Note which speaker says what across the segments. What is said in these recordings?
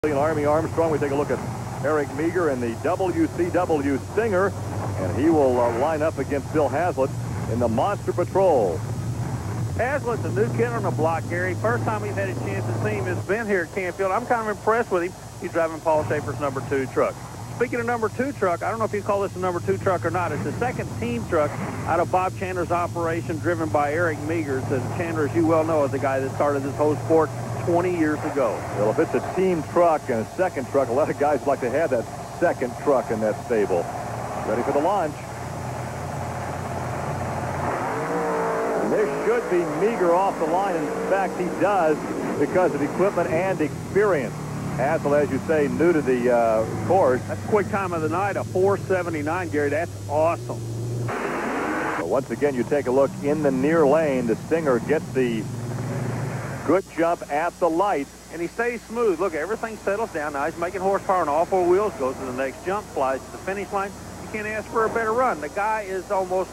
Speaker 1: Army Armstrong. We take a look at Eric Meager in the WCW Stinger, and he will line up against Bill Hazlitt in the Monster Patrol.
Speaker 2: Hazlitt's a new kid on the block, Gary. First time he's had a chance to see him has been here at Canfield. I'm kind of impressed with him. He's driving Paul Schaefer's number 2 truck. Speaking of number 2 truck, I don't know if you call this a number 2 truck or not. It's the second team truck out of Bob Chandler's operation, driven by Eric Meager. And Chandler, as you well know, is the guy that started this whole sport 20 years ago.
Speaker 1: Well, if it's a team truck and a second truck, a lot of guys like to have that second truck in that stable. Ready for the launch. And this should be Meager off the line. In fact, he does because of equipment and experience. Hazlitt, as you say, new to the course.
Speaker 2: That's quick time of the night, a 4:79, Gary. That's awesome.
Speaker 1: So once again, you take a look in the near lane. The Stinger gets the good jump at the light.
Speaker 2: And he stays smooth. Look, everything settles down. Now he's making horsepower on all 4 wheels, goes to the next jump, flies to the finish line. You can't ask for a better run. The guy is almost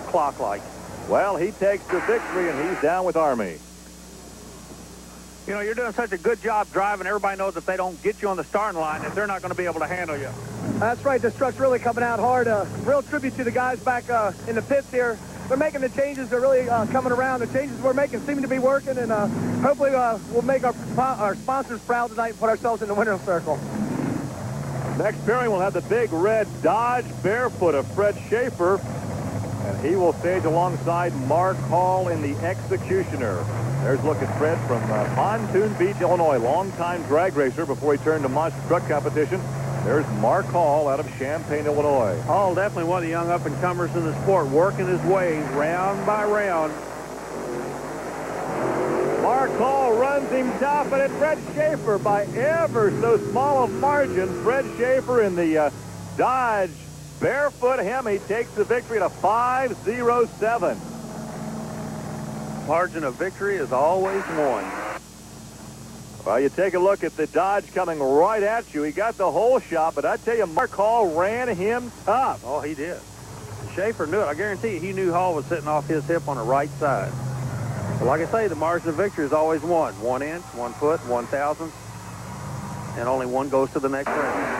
Speaker 2: clock-like.
Speaker 1: Well, he takes the victory, and he's down with Army.
Speaker 2: You know, you're doing such a good job driving. Everybody knows if they don't get you on the starting line, that they're not going to be able to handle you.
Speaker 3: That's right. This truck's really coming out hard. Real tribute to the guys back in the pits here. They're making the changes. They're really coming around. The changes we're making seem to be working, and hopefully we'll make our sponsors proud tonight and put ourselves in the winner's circle.
Speaker 1: Next pairing will have the big red Dodge Barefoot of Fred Schaefer, and he will stage alongside Mark Hall in the Executioner. There's a look at Fred from Pontoon Beach, Illinois, longtime drag racer before he turned to monster truck competition. There's Mark Hall out of Champaign, Illinois.
Speaker 2: Hall, definitely one of the young up-and-comers in the sport, working his way round by round.
Speaker 1: Mark Hall runs him top, and it's Fred Schaefer by ever so small a margin. Fred Schaefer in the Dodge Barefoot Hemi takes the victory at a 5:07.
Speaker 2: Margin of victory is always one.
Speaker 1: Well, you take a look at the Dodge coming right at you. He got the whole shot, but I tell you, Mark Hall ran him tough.
Speaker 2: Oh, he did. Schaefer knew it. I guarantee you, he knew Hall was sitting off his hip on the right side. But like I say, the margin of victory is always one. 1 inch, 1 foot, 1/1000th, and only one goes to the next round.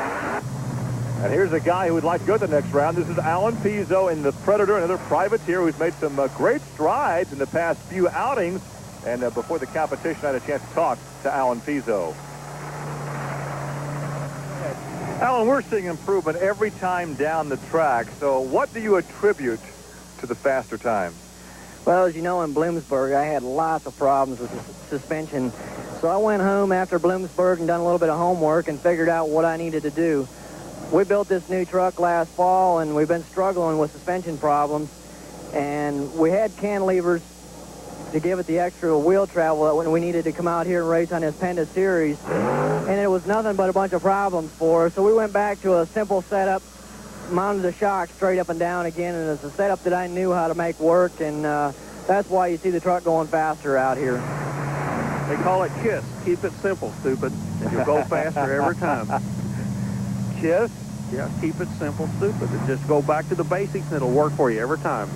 Speaker 1: And here's a guy who would like to go to the next round. This is Alan Pizzo in the Predator, another privateer who's made some great strides in the past few outings. And before the competition, I had a chance to talk to Alan Pizzo. Alan, we're seeing improvement every time down the track. So what do you attribute to the faster time?
Speaker 4: Well, as you know, in Bloomsburg, I had lots of problems with the suspension. So I went home after Bloomsburg and done a little bit of homework and figured out what I needed to do. We built this new truck last fall, and we've been struggling with suspension problems. And we had cantilevers to give it the extra wheel travel that when we needed to come out here and race on this Penda series. And it was nothing but a bunch of problems for us. So we went back to a simple setup, mounted the shock straight up and down again, and it's a setup that I knew how to make work, and that's why you see the truck going faster out here.
Speaker 2: They call it KISS. Keep it simple, stupid, and you'll go faster every time.
Speaker 1: KISS?
Speaker 2: Yeah, keep it simple, stupid. And just go back to the basics, and it'll work for you every time.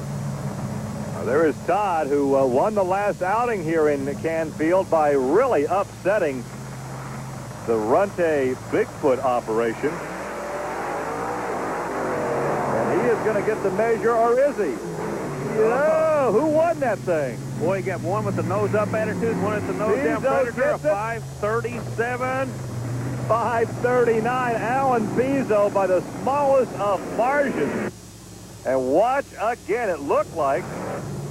Speaker 1: There is Todd, who won the last outing here in Canfield by really upsetting the Runte Bigfoot operation. And he is going to get the measure, or is he? No, who won that thing?
Speaker 2: Boy, you got one with the nose-up attitude, one with the nose-down Predator, a 5:37.
Speaker 1: 5:39, Alan Pizzo by the smallest of margins. And watch again, it looked like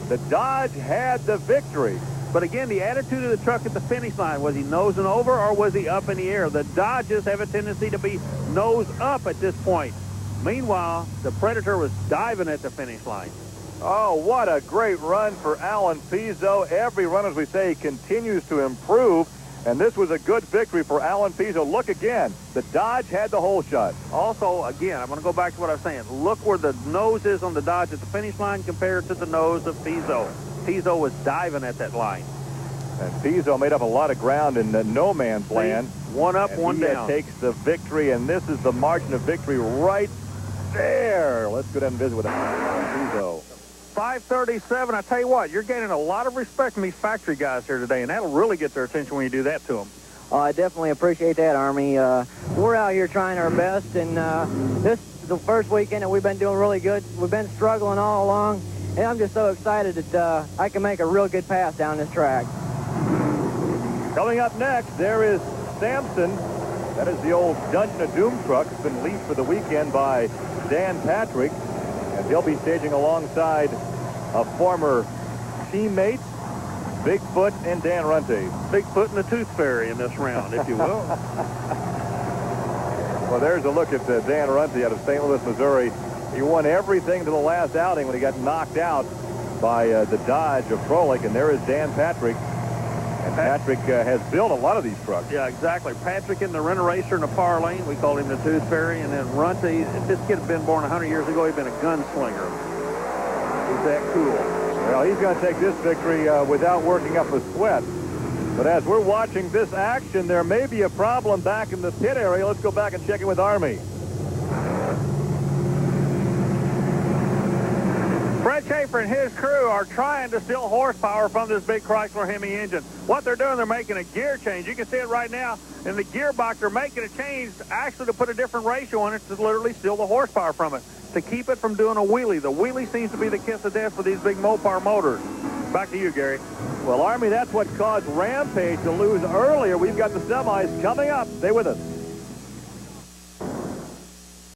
Speaker 1: the Dodge had the victory.
Speaker 2: But again, the attitude of the truck at the finish line, was he nosing over or was he up in the air? The Dodges have a tendency to be nose up at this point. Meanwhile, the Predator was diving at the finish line.
Speaker 1: Oh, what a great run for Alan Pizzo. Every run, as we say, continues to improve. And this was a good victory for Alan Pizzo. Look again, the Dodge had the whole shot.
Speaker 2: Also, again, I'm going to go back to what I was saying. Look where the nose is on the Dodge at the finish line compared to the nose of Pizzo. Pizzo was diving at that line.
Speaker 1: And Pizzo made up a lot of ground in no man's land.
Speaker 2: One up,
Speaker 1: and
Speaker 2: one down.
Speaker 1: He takes the victory, and this is the margin of victory right there. Let's go down and visit with Pizzo.
Speaker 2: 5:37. I tell you what, you're gaining a lot of respect from these factory guys here today, and that'll really get their attention when you do that to them.
Speaker 4: Oh, I definitely appreciate that, Army. We're out here trying our best, and this is the first weekend that we've been doing really good. We've been struggling all along, and I'm just so excited that I can make a real good pass down this track.
Speaker 1: Coming up next, there is Samson. That is the old Dungeon of Doom truck. It's been leased for the weekend by Dan Patrick, and he'll be staging alongside a former teammate, Bigfoot and Dan Runte.
Speaker 2: Bigfoot and the Tooth Fairy in this round, if you will.
Speaker 1: Well, there's a look at Dan Runte out of St. Louis, Missouri. He won everything to the last outing when he got knocked out by the Dodge of Froelich, and there is Dan Patrick. And Patrick has built a lot of these trucks.
Speaker 2: Yeah, exactly. Patrick in the Rent-A-Racer in the far lane. We called him the Tooth Fairy. And then Runte, if this kid had been born 100 years ago, he'd been a gunslinger. He's that cool.
Speaker 1: Well, he's going to take this victory without working up a sweat. But as we're watching this action, there may be a problem back in the pit area. Let's go back and check it with Army.
Speaker 2: Fred Schaefer and his crew are trying to steal horsepower from this big Chrysler Hemi engine. What they're doing, they're making a gear change. You can see it right now in the gearbox. They're making a change actually to put a different ratio on it to literally steal the horsepower from it, to keep it from doing a wheelie. The wheelie seems to be the kiss of death for these big Mopar motors. Back to you, Gary.
Speaker 1: Well, Army, that's what caused Rampage to lose earlier. We've got the semis coming up. Stay with us.